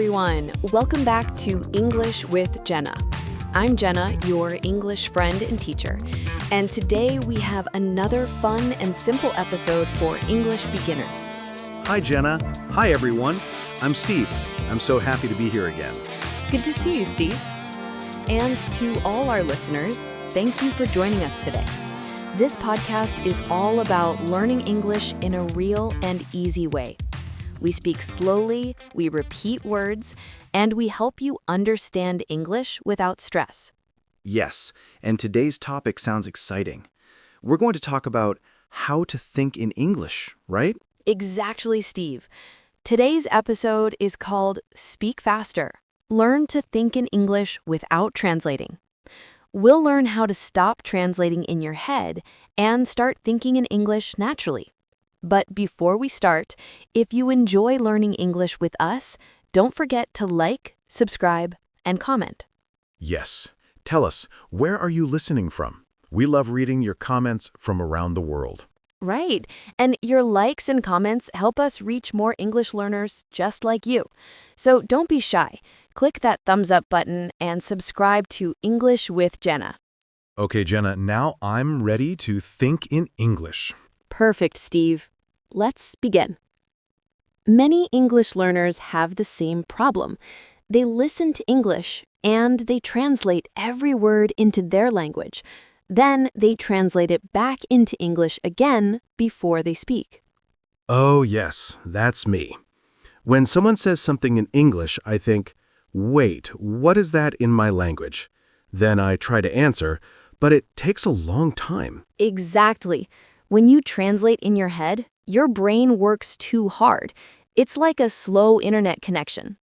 everyone. Welcome back to English with Jenna. I'm Jenna, your English friend and teacher, and today we have another fun and simple episode for English beginners. Hi, Jenna. Hi, everyone. I'm Steve. I'm so happy to be here again. Good to see you, Steve. And to all our listeners, thank you for joining us today. This podcast is all about learning English in a real and easy way. We speak slowly, we repeat words, and we help you understand English without stress. Yes, and today's topic sounds exciting. We're going to talk about how to think in English, right? Exactly, Steve. Today's episode is called Speak Faster. Learn to think in English without translating. We'll learn how to stop translating in your head and start thinking in English naturally. But before we start, if you enjoy learning English with us, don't forget to like, subscribe, and comment. Yes. Tell us, where are you listening from? We love reading your comments from around the world. Right. And your likes and comments help us reach more English learners just like you. So don't be shy. Click that thumbs up button and subscribe to English with Jenna. Okay, Jenna, now I'm ready to think in English. Perfect, Steve. Let's begin. Many English learners have the same problem. They listen to English and they translate every word into their language. Then they translate it back into English again before they speak. Oh, yes, that's me. When someone says something in English, I think, wait, what is that in my language? Then I try to answer, but it takes a long time. Exactly. When you translate in your head, your brain works too hard. It's like a slow internet connection.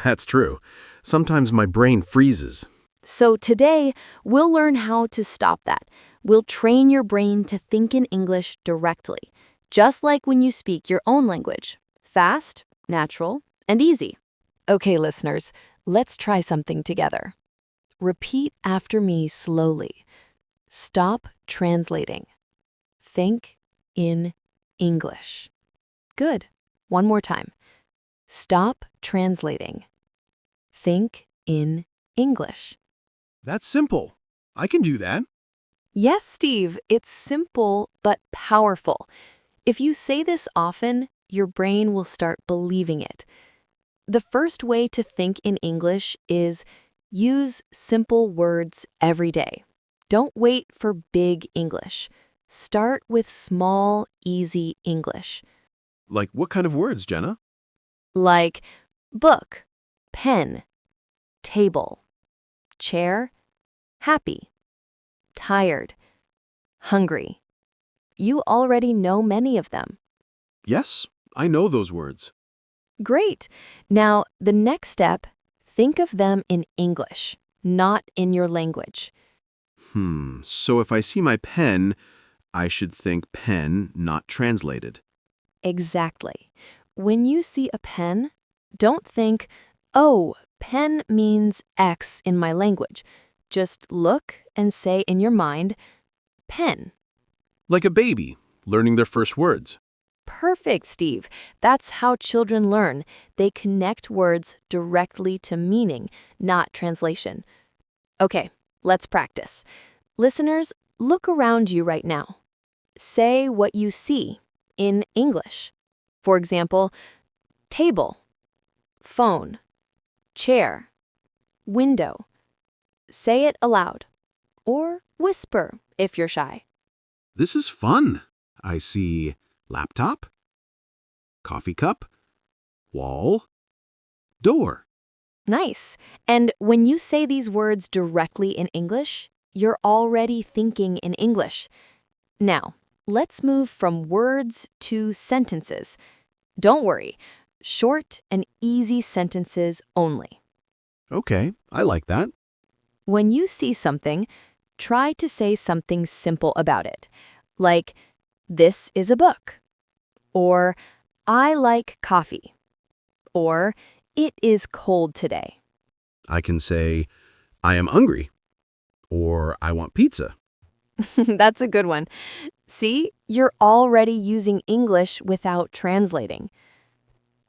That's true. Sometimes my brain freezes. So today, we'll learn how to stop that. We'll train your brain to think in English directly, just like when you speak your own language. Fast, natural, and easy. Okay, listeners, let's try something together. Repeat after me slowly. Stop translating. Think in English. Good. One more time. Stop translating. Think in English. That's simple. I can do that. Yes, Steve, it's simple but powerful. If you say this often, your brain will start believing it. The first way to think in English is use simple words every day. Don't wait for big English. Start with small, easy English. Like what kind of words, Jenna? Like book, pen, table, chair, happy, tired, hungry. You already know many of them. Yes, I know those words. Great. Now, the next step, think of them in English, not in your language. So if I see my pen, I should think pen, not translated. Exactly. When you see a pen, don't think, oh, pen means X in my language. Just look and say in your mind, pen. Like a baby, learning their first words. Perfect, Steve. That's how children learn. They connect words directly to meaning, not translation. Okay, let's practice. Listeners, look around you right now. Say what you see in English. For example, table, phone, chair, window. Say it aloud, or whisper if you're shy. This is fun. I see laptop, coffee cup, wall, door. Nice. And when you say these words directly in English, you're already thinking in English. Now, let's move from words to sentences. Don't worry, short and easy sentences only. Okay, I like that. When you see something, try to say something simple about it, like, this is a book, or I like coffee, or it is cold today. I can say, I am hungry, or I want pizza. That's a good one. See, you're already using English without translating.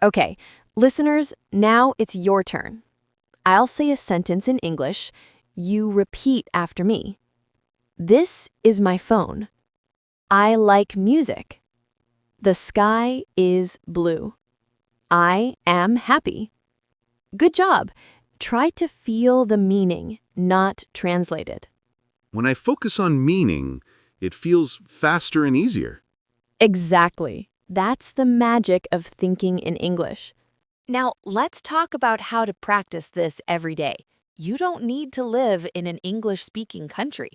Okay, Listeners, now it's your turn. I'll say a sentence in English. You repeat after me. This is my phone. I like music. The sky is blue. I am happy. Good job. Try to feel the meaning, not translate it. When I focus on meaning, it feels faster and easier. Exactly. That's the magic of thinking in English. Now, let's talk about how to practice this every day. You don't need to live in an English-speaking country.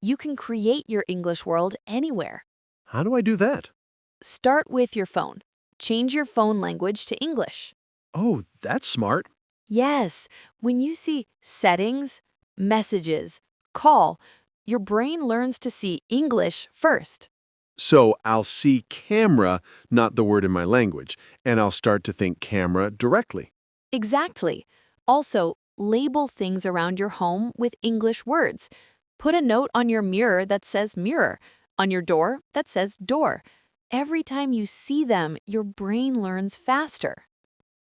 You can create your English world anywhere. How do I do that? Start with your phone. Change your phone language to English. Oh, that's smart. Yes, when you see settings, messages, call, your brain learns to see English first. So I'll see camera, not the word in my language, and I'll start to think camera directly. Exactly. Also, label things around your home with English words. Put a note on your mirror that says mirror, on your door that says door. Every time you see them, your brain learns faster.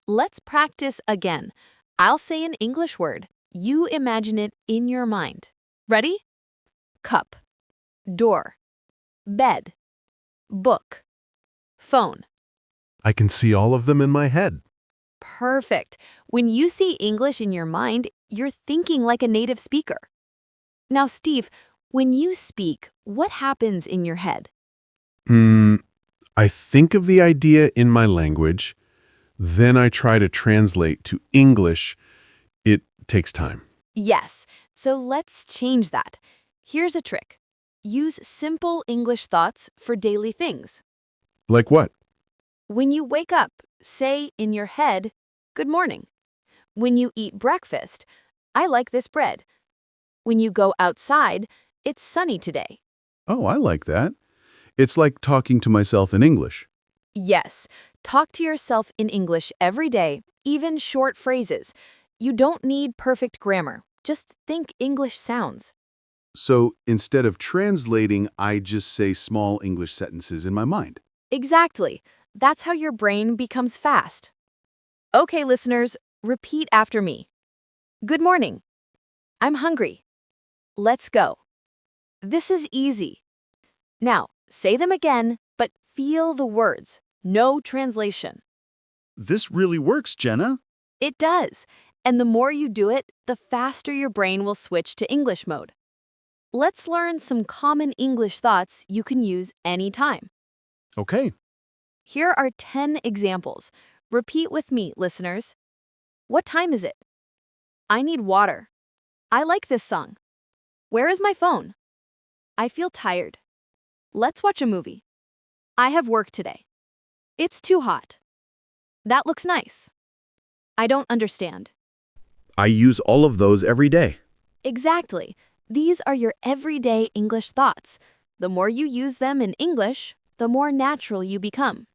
Let's practice again. I'll say an English word. You imagine it in your mind. Ready? Cup, door, bed, book, phone. I can see all of them in my head. Perfect. When you see English in your mind, you're thinking like a native speaker. Now, Steve, when you speak, what happens in your head? I think of the idea in my language, then I try to translate to English. It takes time. Yes, so let's change that. Here's a trick. Use simple English thoughts for daily things. Like what? When you wake up, say in your head, good morning. When you eat breakfast, I like this bread. When you go outside, it's sunny today. Oh, I like that. It's like talking to myself in English. Yes, talk to yourself in English every day, even short phrases. You don't need perfect grammar. Just think English sounds. So instead of translating, I just say small English sentences in my mind. Exactly. That's how your brain becomes fast. Okay, listeners, repeat after me. Good morning. I'm hungry. Let's go. This is easy. Now, say them again, but feel the words. No translation. This really works, Jenna. It does. And the more you do it, the faster your brain will switch to English mode. Let's learn some common English thoughts you can use anytime. Okay. Here are 10 examples. Repeat with me, listeners. What time is it? I need water. I like this song. Where is my phone? I feel tired. Let's watch a movie. I have work today. It's too hot. That looks nice. I don't understand. I use all of those every day. Exactly. These are your everyday English thoughts. The more you use them in English, the more natural you become.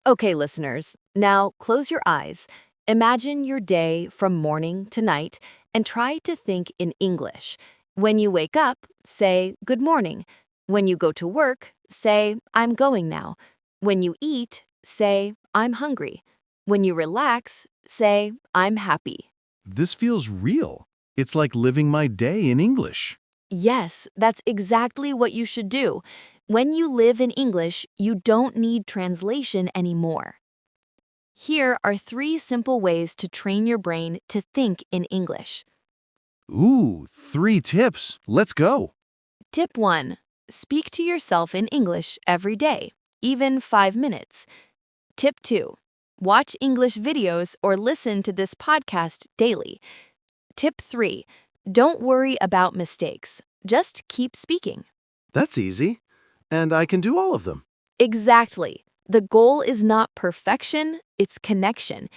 Okay, listeners, now close your eyes. Imagine your day from morning to night and try to think in English. When you wake up, say good morning. When you go to work, say I'm going now. When you eat, say I'm hungry. When you relax, say I'm happy. This feels real. It's like living my day in English. Yes, that's exactly what you should do. When you live in English, you don't need translation anymore. Here are 3 simple ways to train your brain to think in English. Ooh, 3 tips. Let's go. Tip 1. Speak to yourself in English every day, even 5 minutes. Tip 2. Watch English videos or listen to this podcast daily. Tip 3. Don't worry about mistakes. Just keep speaking. That's easy. And I can do all of them. Exactly. The goal is not perfection, it's connection.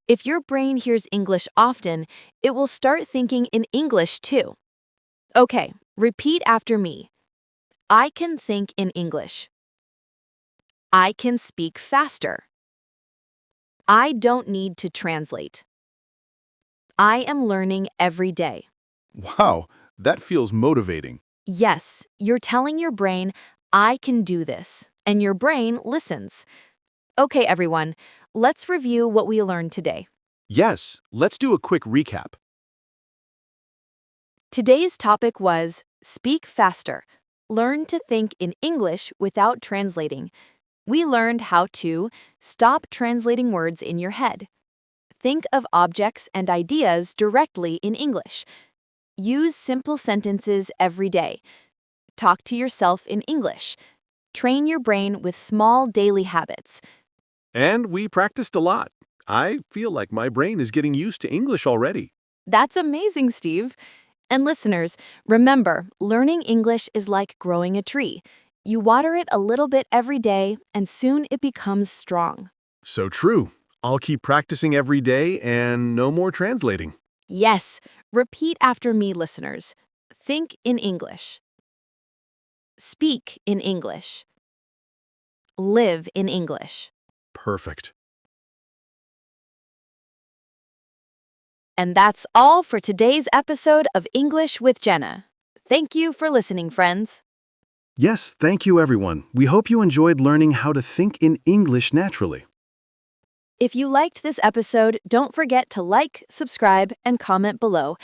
If your brain hears English often, it will start thinking in English too. Okay, repeat after me. I can think in English. I can speak faster. I don't need to translate. I am learning every day. Wow, that feels motivating. Yes, you're telling your brain, I can do this, and your brain listens. Okay, everyone, let's review what we learned today. Yes, let's do a quick recap. Today's topic was Speak Faster. Learn to think in English without translating. We learned how to stop translating words in your head. Think of objects and ideas directly in English. Use simple sentences every day. Talk to yourself in English. Train your brain with small daily habits. And we practiced a lot. I feel like my brain is getting used to English already. That's amazing, Steve. And listeners, remember, learning English is like growing a tree. You water it a little bit every day, and soon it becomes strong. So true. I'll keep practicing every day and no more translating. Yes, repeat after me, listeners. Think in English. Speak in English. Live in English. Perfect. And that's all for today's episode of English with Jenna. Thank you for listening, friends. Yes, thank you, everyone. We hope you enjoyed learning how to think in English naturally. If you liked this episode, don't forget to like, subscribe, and comment below.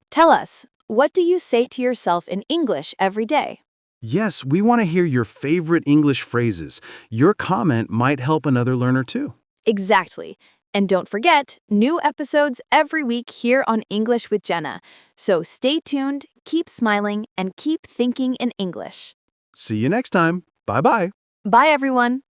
Tell us, what do you say to yourself in English every day? Yes, we want to hear your favorite English phrases. Your comment might help another learner too. Exactly. And don't forget, new episodes every week here on English with Jenna. So stay tuned, keep smiling, and keep thinking in English. See you next time. Bye-bye. Bye, everyone.